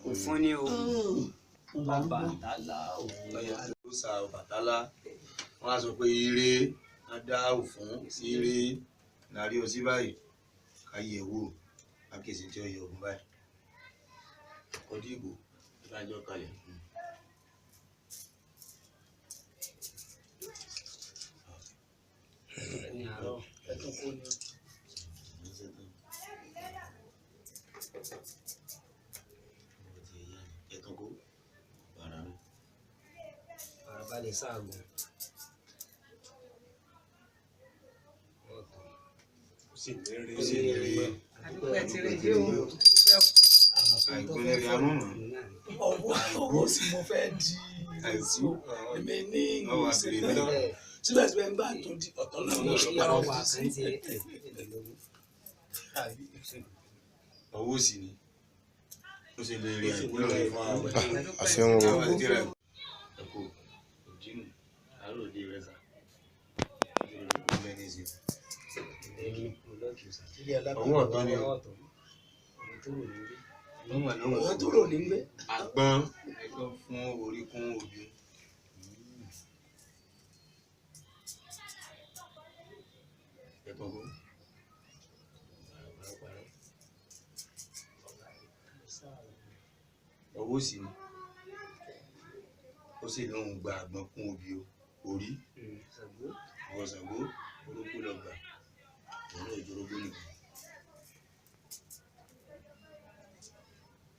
Òfun ni o. Ọbàtálá o. Ọbàtálá wọ́n á sọ pé ire á dá òfun ire láàrí ọsí báyìí ká yẹ̀ wò akéṣe tí ó yẹ ògùn báyìí ọdí ìbò ìdájọ́ kalẹ̀. Balẹ̀ sáàgùn. Ó sì ní rí. Àdúpẹ́ ti rí dé o. Àìpẹ́lẹ́ rí amúmọ̀. Owó sì mo fẹ́ di àìsí. Èmi ní ìṣẹ̀lẹ̀ síbẹ̀síbẹ̀ ń bá tó di ọ̀tọ̀ náà ló ṣe para wà sí. Owó sì ni. Ó sì lè rí àìpẹ́lẹ́ rí fún àwọn àṣẹwọ̀n ọwọ́ ọ̀tọ́ ni Ọwọ́ tó rò ní gbé. Àgbọn ẹ̀gbọ́n fún orí kún ojú. Owó sì ni. Ó sì lóun gba àgbọn kún obì orí. Ọwọ́ Ṣàngó orókú lọ gbà. Òun náà ìjọrógbó nìkan.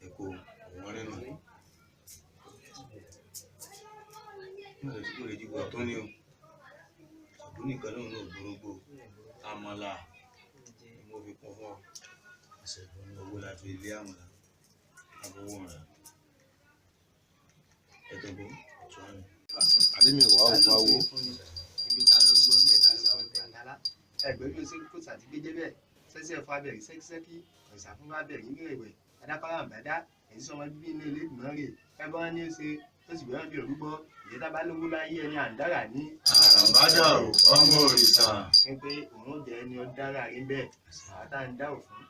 Ẹ̀kọ́ òun rẹ̀ nù. Nígbà tí kò lè dìbò ọ̀tọ́ ni o. Ṣàngó nìkan náà náà ìjọrógbó. Àmàlà ni mo fi kún fún ọ. Owó la fi lé àmàlà. Àbọ̀wọ̀ rẹ̀. Ẹ̀tọ́gbó ọ̀tún rẹ̀. àdémi wà ó pa owó. Ẹgbẹ́ bí o ṣe kó sàtìgbéjẹ bẹ́ẹ̀ sẹ́sẹ́ fún abẹ́rẹ́ sẹ́kísẹ́kí ọ̀sà fún abẹ́rẹ́ nínú ẹ̀wẹ̀ adákọ́lá àbádá èyí sọmọ bíbí inú ilé ìgbìmọ̀ rẹ̀ ẹbọ ní ó ṣe ó sì gbẹ́rán bí òrúbọ ìyẹn tá bá lówó láyé ẹni àǹdára ní. Àràbádà ò ọmọ òrìṣà. Ní pé òun jẹ́ ẹni ọ̀dára rí bẹ́ẹ̀ àwọn tá à ń dá òfin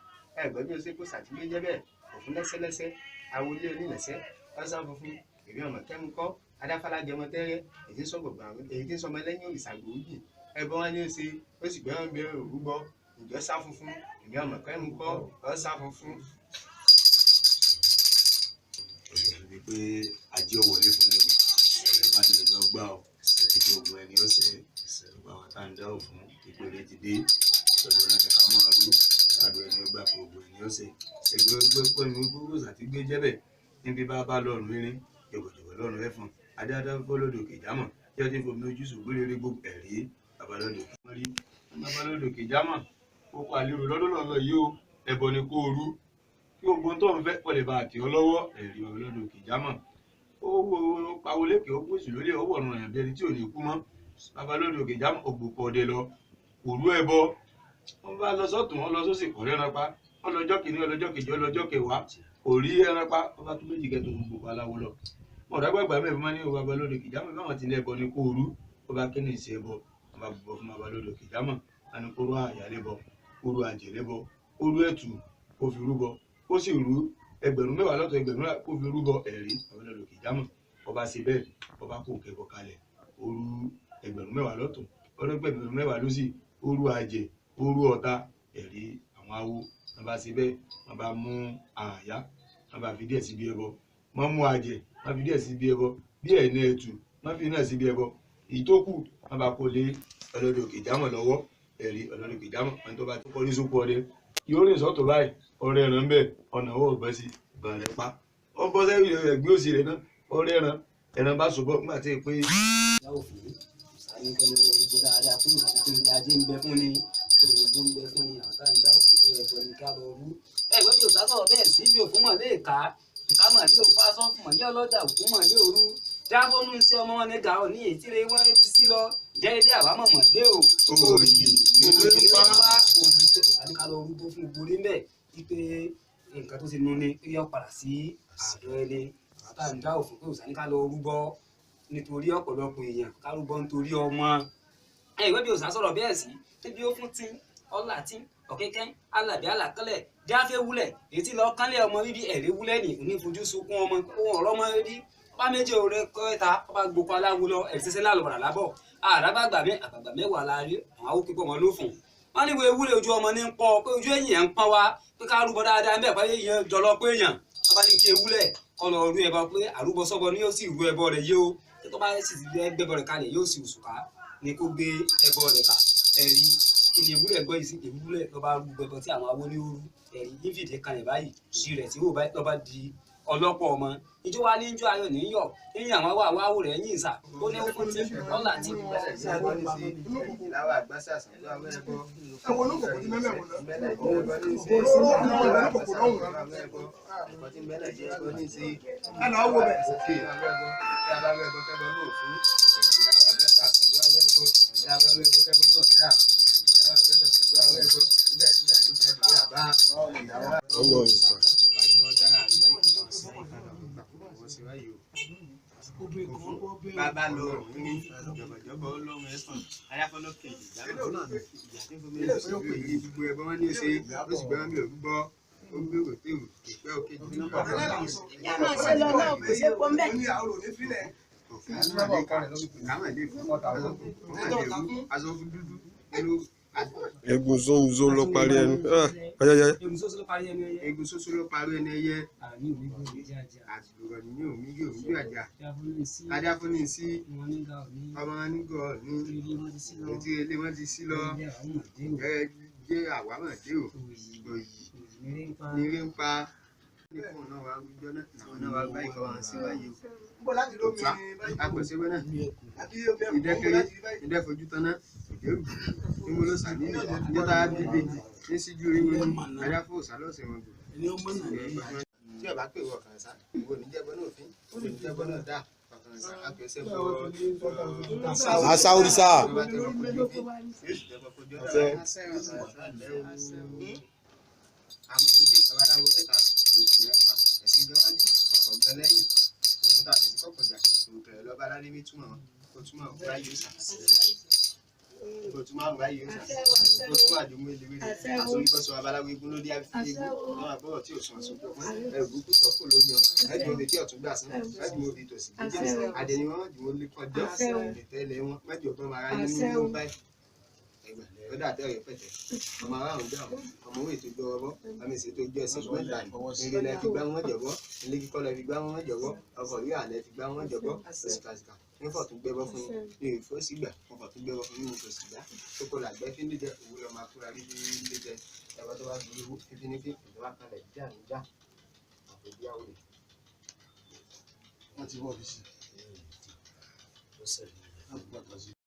ẹgbẹ́ bí o ṣe kó sàtìgbéjẹ bẹ́ẹ̀ òfin lẹ́sẹ́lẹ́sẹ́ awolé onílẹ̀sẹ́ ọ̀sán funfun èmi ọmọ kẹ́mi kọ́ adáfálá jẹmọ tẹ́rẹ́ èyí tí ń sọmọ lẹ́yìn òrìṣà gbòógì ẹbọ wọn ní ó ṣe ó sì gbẹ́rán bí òrúbọ ìjọ sá funfun èmi ọmọ kẹ́mi kọ́ ọ̀sá funfun. Òṣèlú pé ajé ò wọlé fún ẹgbẹ́ ìbádìí lọ gbà ọ ètò ogun ẹni ó ṣe ìgbà wọn tá à ń dá òfin ìpele ti dé ìṣòro náà ní ká máa rú àdó ẹni ó gbà pé ogun ẹni ó ṣe ẹgbẹ́ pẹ̀lú gbogbo àtìgbé jẹ́bẹ̀ níbi bá lọ́rùn rírin jọ̀gọ̀jọ̀gọ̀ lọ́rùn ẹ̀fọn adáadáa fọlọ́dọ̀ òkè jámọ̀ yóò ti fomi ojú sùgbọ́n lórí gbogbo ẹ̀rí babalọ́dọ̀ òkè wọ́n rí babalọ́dọ̀ òkè jámọ̀ ó pa àlérò lọ́dọ̀ yìí ó ẹbọ ni kó rú kí ogun tó ń fẹ́ pọ̀lẹ̀ bá àti ọ lọ́wọ́ ẹ̀rí babalọ́dọ̀ òkè jámọ̀ ó wo pawó lékè ó gbèsè lólè ọwọ́ ọ̀run ẹ̀yàn bí ẹni tí ò ní kú mọ́ babalọ́dọ̀ òkè jámọ̀ ògbòpọ̀ ọdẹ lọ òru ẹbọ wọ́n bá lọ sọ́tún wọn lọ sósì kọ̀ rẹ́ran pa wọ́n lọ́jọ́ kìíní ọlọ́jọ́ kejì ọlọ́jọ́ kẹwàá kò rí ẹran pa wọ́n bá tún méjì kẹtù gbogbo aláwo lọ ọ̀dàgbàgbà mẹ́fì máa ní o babalọ́dọ̀ òkè jámọ̀ báwọn ti ní ẹbọ ní kó rú wọ́n bá kíni ìṣe ẹbọ wọ́n bá bọ̀ fún babalọ́dọ̀ òkè jámọ̀ wọn ni kóró àyàlẹ́bọ kóró àjẹlẹ́bọ kóró ẹ̀tù kó fi rúbọ ó sì rú ẹgbẹ̀rún mẹ́wàá lọ́tọ̀ ẹgbẹ̀rún kó fi rúbọ ẹ̀rí babalọ́dọ̀ òkè jámọ̀ ọba ṣe bẹ́ẹ̀ ọba kò kẹbọ kalẹ̀ ó rú ẹgbẹ̀rún mẹ́wàá lọ́tọ̀ ọdọ́gbẹ̀rún mẹ́wàá ló sì ó rú àjẹ ó rú ọ̀tá ẹ̀rí àwọn awo wọn bá ṣe bẹ́ẹ̀ wọn bá mú àyà wọn bá fi díẹ̀ síbi ẹbọ wọn mú àjẹ wọn fi díẹ̀ síbi ẹbọ díẹ̀ ní ẹ̀tù wọn fi náà síbi ẹbọ ìtókù wọn bá kó lé ọlọ́dọ̀ òkè jámọ̀ lọ́wọ́ ẹ̀rí ọlọ́dọ̀ òkè jámọ̀ wọn tó bá tó kọ́ ní sóko ọdẹ yóò rìn sọ́tọ̀ báyìí ọ̀rẹ́ ẹ̀ràn ń bẹ̀ ọ̀nà ọwọ́ ọ̀gbọ́n sí ìbọn rẹ̀ pa wọ́n bọ́ sẹ́yìn ẹ̀gbẹ́ òsì rẹ̀ náà ọ̀rẹ́ ẹ̀ràn bá ṣùgbọ́n nígbà tí ì pé. Ìyáwó fún mi, sáré kẹ́lẹ́ orúkọ dáadáa fún ìgbà tó ajé ń bẹ fún ni, orúkọ ń bẹ fún ni, àwọn tá à ń dá òfin tó yẹ bọ́ ní ká lọ rú. Ẹ̀gbọ́n bí òṣà sọ̀rọ̀ bẹ́ẹ̀ sí bí òfin mọ̀ lè ká, nǹkan mọ̀ ní òfin aṣọ fún mọ̀ ní ọlọ́dà òfin mọ̀ ní òru. Jábọ́nú sí ọmọ wọn ní ga ọ̀ ní ètíré wọ́n ti sí lọ, jẹ́ ilé àbámọ̀ mọ̀ dé o. Òòyì òòyì ní wọ́n wá òòyì pé òṣà ní ká lọ rú tó fún ìgbórí mbẹ̀ wípé nǹkan tó ti nu ni yọ padà sí àádọ́ ẹni. Àwọn tá à ń dá òfin pé òṣà ní ká lọ rúbọ nítorí ọ̀pọ̀lọpọ̀ èèyàn kárúbọ nítorí ọmọ ìwé bí òṣà sọ̀rọ̀ bẹ́ẹ̀ sí níbi ó fún tí ọlà tí ọ̀kẹ́kẹ́ alàbí alàkálẹ̀ jáfẹ́ wúlẹ̀ ètí lọ kánlẹ̀ ọmọ bíbí ẹ̀rí wúlẹ̀ ní onífojú sunkún ọmọ ohun ọ̀rọ̀ ọmọ rí ọba méje òre kẹta ọba gboko aláwo lọ ẹ̀sẹ̀sẹ̀ lálùbọ̀rà lábọ̀ àràbàgbà àgbàgbà mẹ́wàá la rí àwọn awó kíkọ́ wọn ló fún wọn ní wo ewúrẹ́ ojú ọmọ ní ń pọ̀ pé ojú ẹ̀yìn ẹ̀ ń pọ́n wá pé ká rúbọ dáadáa bẹ́ẹ̀ pé èèyàn jọlọ pé èèyàn ọba ní kí ewúrẹ́ kọ́ lọ rú ẹbọ pé àrúbọ sọ́bọ ni yóò sì rú ẹbọ rẹ̀ yé o tó bá sì ti gbẹ́bọ rẹ̀ kalẹ̀ yóò sì òṣùká ni kó gbé ẹbọ rẹ̀ kà ẹ̀rí kí ni ewúrẹ́ gbọ́ yìí sí ewúrẹ́ lọ́ba rú ẹbọ tí àwọn awó ní ó rú ẹ̀rí yífìdí kalẹ̀ báyìí sí rẹ̀ tí lọ́ba di ọlọ́pọ̀ ọmọ ìjọ wa ní ìjọ ayọ̀ níyọ̀ níyàn àwọn wà wáwò rẹ̀ yín ìsà ó ní fún tí ọ̀là tí. ìlàwọ̀ àgbàsà sàdúrà àwọn ẹ̀kọ́. ẹ̀wọ̀n ló kòkó ní mẹ́mẹ́ wọn náà. ẹ̀kọ́ tí ń bẹ́lẹ̀ jẹ́ ẹ̀kọ́ ní sí. ẹ̀ náà wò bẹ̀. òkè abẹ́ẹ̀kọ́ tí a bá wẹ́ ẹ̀kọ́ kẹ́bọ náà fún ìlàwọ̀ àgbàsà sàdúrà àwọn ẹ̀kọ́ tí a bá wẹ́ ẹ̀kọ́ kẹ́bọ náà dà ìlàwọ̀ àgbàsà sàdúrà àwọn ẹ̀kọ́ nígbà nígbà nígbà nígbà àbá ọmọ ìsà. bàbá lọ ní jọ̀bọ̀jọ̀bọ̀ ọlọ́run ẹ̀sán ayáfọ́lọ́kẹ̀ ìjábọ̀ náà ìjà tí fún mi lè ṣe òwe yìí gbogbo ẹbọ wọn ní í ṣe ó sì gbọ́n mi ò gbọ́ ó gbé òtẹ́wò ìpẹ́ òkè jù nípa egun zonzo ló parí ẹnu ayẹyẹ. egun soso ló parí ẹnu ẹyẹ. egun soso ló parí ẹnu ẹyẹ. àní òní gbé òní jájà. àtùrọ̀ ní òmígé òmígé àjà. adé afúnni sí ọmọ nígà òní. ọmọ nígà ní etí ilé wọn ti sí lọ. jẹ́ àwa mọ̀ dé o òyì nírí ń pa ní fóònù náà wàá gbígbọ́ náà àwọn náà wàá gbá ìkọ́ wọn sí wáyé o. àpèsèwé náà ìdẹ́kẹ́rẹ́ ìdẹ́fojú tán náà ìdẹ́rù níbo ló sàbí ìjọba bíbí ní síjú orí wọn ní adáfó sálọ́ọ̀sẹ̀ wọn gbò. tí ọba pè wọ kàn sá ìwọ níjẹbọ náà òfin oníjẹbọ náà dá ọkàn sá àpèsè bọ àṣà òrìṣà. àmúlùdé babaláwo mẹ́ta òrùkọ mẹ́fà ẹ̀sìn ìjọwájú ọkọ̀ gbẹ lẹ́yìn ogun tàbí sí kọ̀kọ̀jà òrùkọ ẹ̀ lọ́ba alálẹ́ mi túmọ̀ kó túmọ̀ ọ̀gá yóò sà kó túmọ̀ ọ̀gá yóò sà kó túmọ̀ àdúgbò eléwédé àsọ̀rí bọ́sọ̀ babaláwo egun ló dé àfihàn náà àbọ̀rọ̀ tí ò sùn àsopọ̀ fún ẹ̀rù kú sọ kó ló yan ẹ̀dùn òde tí ọ̀tún gbà sí ẹ̀dùn òde tòsí àdéhùn wọn jù wọn lé kọjá ìtẹ́lẹ̀ wọn mẹ́jọ bọ́n ara yín nínú báyìí lọ́dà tẹ̀rẹ̀ pẹ̀tẹ̀ ọmọ aráàlú dà ọmọ òwe tó gbọ́ ọbọ̀ àmì ìṣètò ìjọ ẹ̀sìn mẹ́ta ní ilé fi gbá wọn jọ̀bọ́ ilé kíkọ́ lẹ fi gbá wọn jọ̀bọ́ ọkọ̀ rí àlẹ́ fi gbá wọn jọ̀bọ́ òsìkàsìkà nífọ̀ tó gbẹ́bọ́ fún yín ní ìfọ́ sígbà ọkọ̀ tó gbẹ́bọ́ fún yín ní ìfọ̀ sígbà tó kọ́ làgbẹ́ fi ń dídẹ òwúrọ̀ máa kúra rí ilé jẹ ẹ̀rọ tó bá fi owó fífínífí ìjọba kalẹ̀ jà níjà àpèjì àwòrán. wọ́n ti wọ́ọ̀dù sí i.